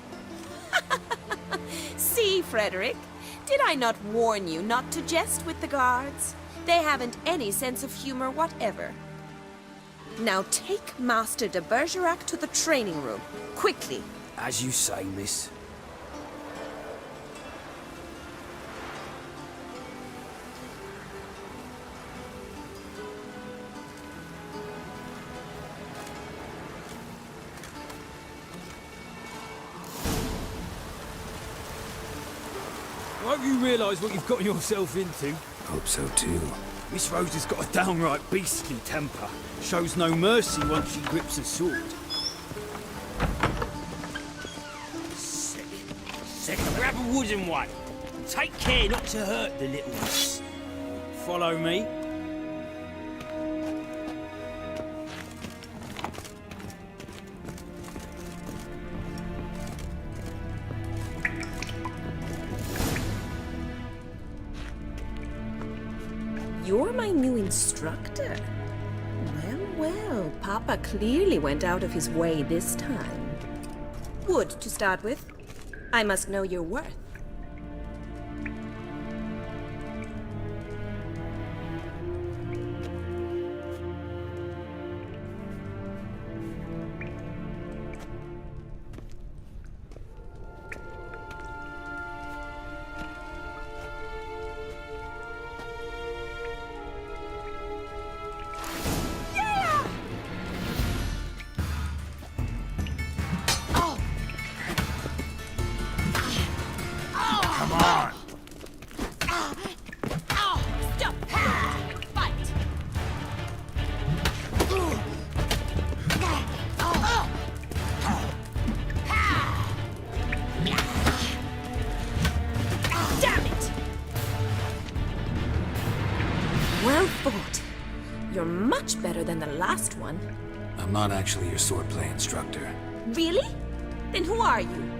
See, Frederick, did I not warn you not to jest with the guards? They haven't any sense of humor whatever. Now take Master de Bergerac to the training room, quickly. As you say, miss. I hope you realise what you've got yourself into. Hope so too. Miss Rose has got a downright beastly temper. Shows no mercy once she grips a sword. Sick. Grab a wooden one. Take care not to hurt the little ones. Follow me. You're my new instructor. Well, Papa clearly went out of his way this time. Wood, to start with. I must know your worth. Well fought. You're much better than the last one. I'm not actually your swordplay instructor. Really? Then who are you?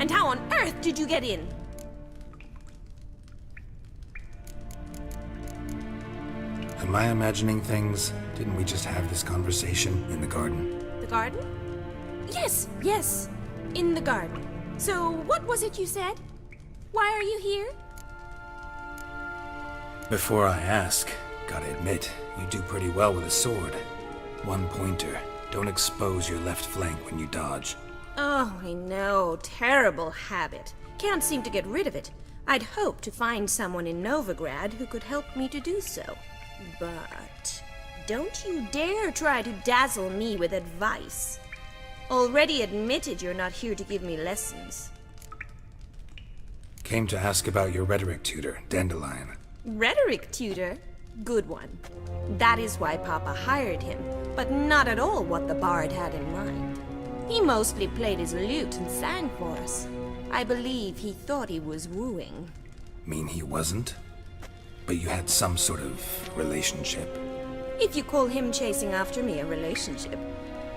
And how on earth did you get in? Am I imagining things? Didn't we just have this conversation in the garden? The garden? Yes. In the garden. So, what was it you said? Why are you here? Before I ask, gotta admit, you do pretty well with a sword. One pointer. Don't expose your left flank when you dodge. Oh, I know. Terrible habit. Can't seem to get rid of it. I'd hoped to find someone in Novigrad who could help me to do so. But don't you dare try to dazzle me with advice. Already admitted you're not here to give me lessons. Came to ask about your rhetoric tutor, Dandelion. Rhetoric tutor? Good one. That is why Papa hired him, but not at all what the bard had in mind. He mostly played his lute and sang for us. I believe he thought he was wooing. Mean he wasn't? But you had some sort of relationship. If you call him chasing after me a relationship.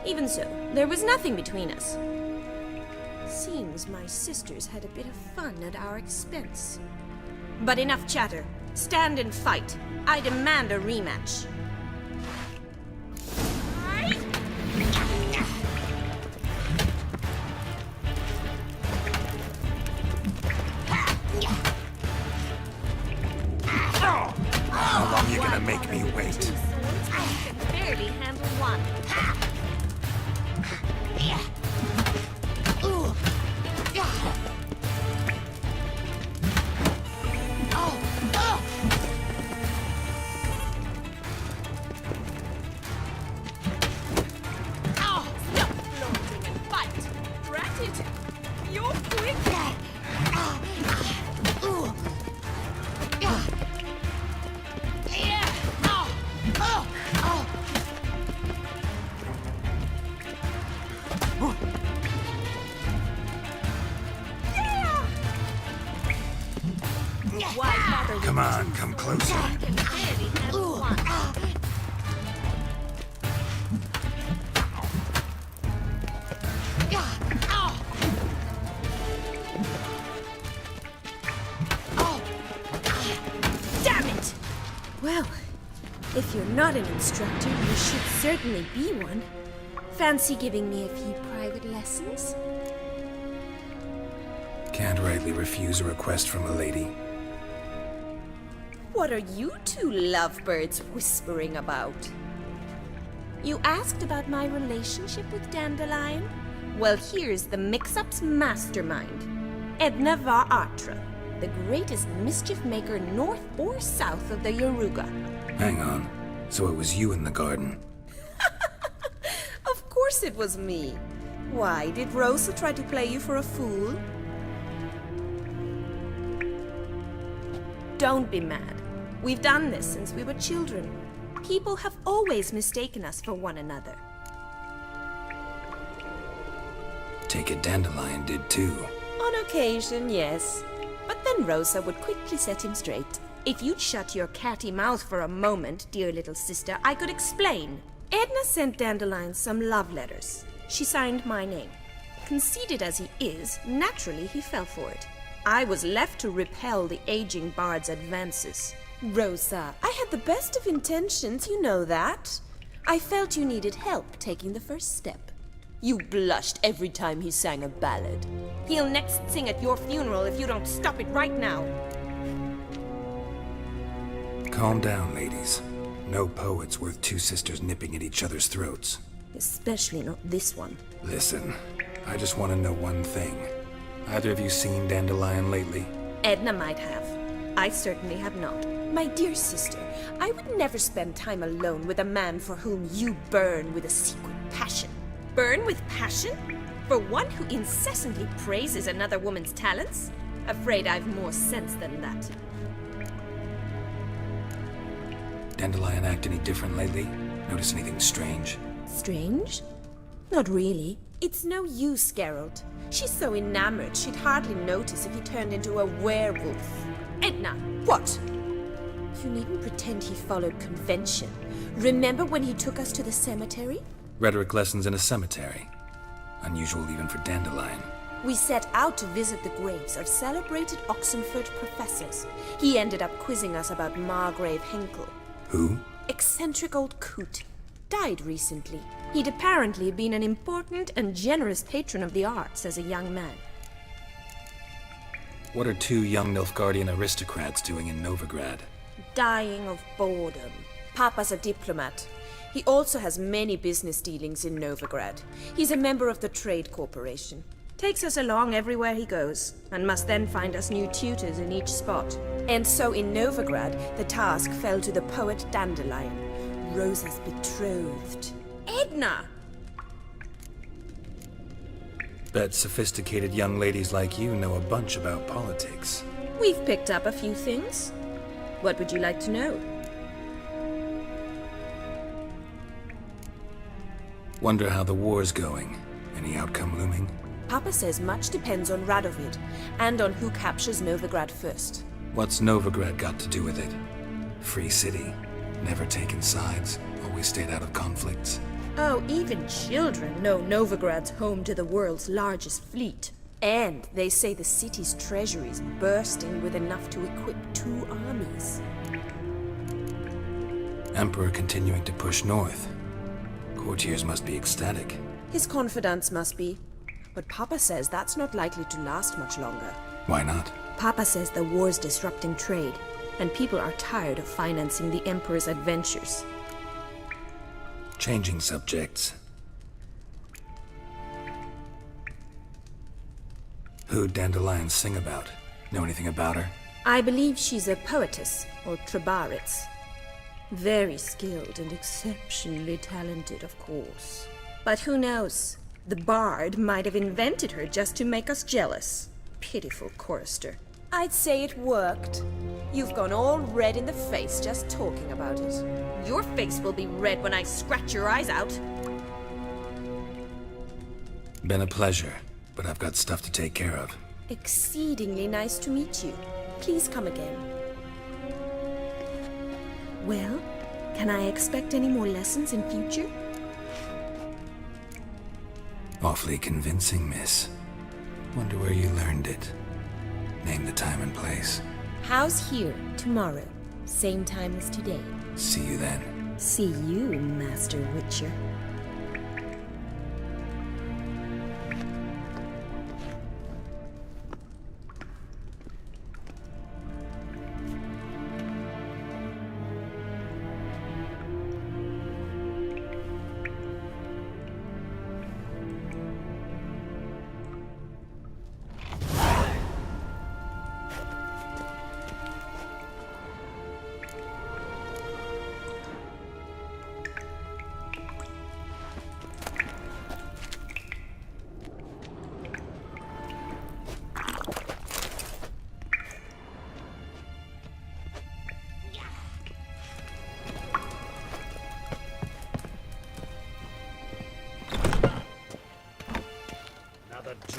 Even so, there was nothing between us. Seems my sisters had a bit of fun at our expense. But enough chatter. Stand and fight. I demand a rematch. How long are you gonna make me wait? I can barely handle one. Come on, come closer. Damn it! Well, if you're not an instructor, you should certainly be one. Fancy giving me a few private lessons? Can't rightly refuse a request from a lady. What are you two lovebirds whispering about? You asked about my relationship with Dandelion? Well, here's the mix-up's mastermind. Edna var Atra, the greatest mischief maker north or south of the Yaruga. Hang on. So it was you in the garden? Of course it was me. Why, did Rosa try to play you for a fool? Don't be mad. We've done this since we were children. People have always mistaken us for one another. Take it Dandelion did too. On occasion, yes. But then Rosa would quickly set him straight. If you'd shut your catty mouth for a moment, dear little sister, I could explain. Edna sent Dandelion some love letters. She signed my name. Conceited as he is, naturally he fell for it. I was left to repel the aging bard's advances. Rosa, I had the best of intentions, you know that. I felt you needed help taking the first step. You blushed every time he sang a ballad. He'll next sing at your funeral if you don't stop it right now. Calm down, ladies. No poet's worth two sisters nipping at each other's throats. Especially not this one. Listen, I just want to know one thing. Either of you seen Dandelion lately? Edna might have. I certainly have not. My dear sister, I would never spend time alone with a man for whom you burn with a secret passion. Burn with passion? For one who incessantly praises another woman's talents? Afraid I've more sense than that. Dandelion act any different lately? Notice anything strange? Strange? Not really. It's no use, Geralt. She's so enamored she'd hardly notice if he turned into a werewolf. Edna! What? You needn't pretend he followed convention. Remember when he took us to the cemetery? Rhetoric lessons in a cemetery. Unusual even for Dandelion. We set out to visit the graves of celebrated Oxenford professors. He ended up quizzing us about Margrave Henkel. Who? Eccentric old coot. Died recently. He'd apparently been an important and generous patron of the arts as a young man. What are two young Nilfgaardian aristocrats doing in Novigrad? Dying of boredom. Papa's a diplomat. He also has many business dealings in Novigrad. He's a member of the Trade Corporation. Takes us along everywhere he goes, and must then find us new tutors in each spot. And so in Novigrad, the task fell to the poet Dandelion, Rosa's betrothed. Edna! Bet sophisticated young ladies like you know a bunch about politics. We've picked up a few things. What would you like to know? Wonder how the war's going. Any outcome looming? Papa says much depends on Radovid, and on who captures Novigrad first. What's Novigrad got to do with it? Free city. Never taken sides. Always stayed out of conflicts. Oh, even children know Novigrad's home to the world's largest fleet. And they say the city's treasury's bursting with enough to equip 2 armies. Emperor continuing to push north. Courtiers must be ecstatic. His confidants must be. But Papa says that's not likely to last much longer. Why not? Papa says the war's disrupting trade, and people are tired of financing the Emperor's adventures. Changing subjects. Who'd Dandelion sing about? Know anything about her? I believe she's a poetess, or Trebaritz. Very skilled and exceptionally talented, of course. But who knows? The bard might have invented her just to make us jealous. Pitiful chorister. I'd say it worked. You've gone all red in the face just talking about it. Your face will be red when I scratch your eyes out. Been a pleasure, but I've got stuff to take care of. Exceedingly nice to meet you. Please come again. Well, can I expect any more lessons in future? Awfully convincing, miss. Wonder where you learned it. Name the time and place. House here, tomorrow. Same time as today. See you then. See you, Master Witcher.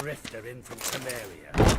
drifter in from Temeria.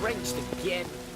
Drenched again.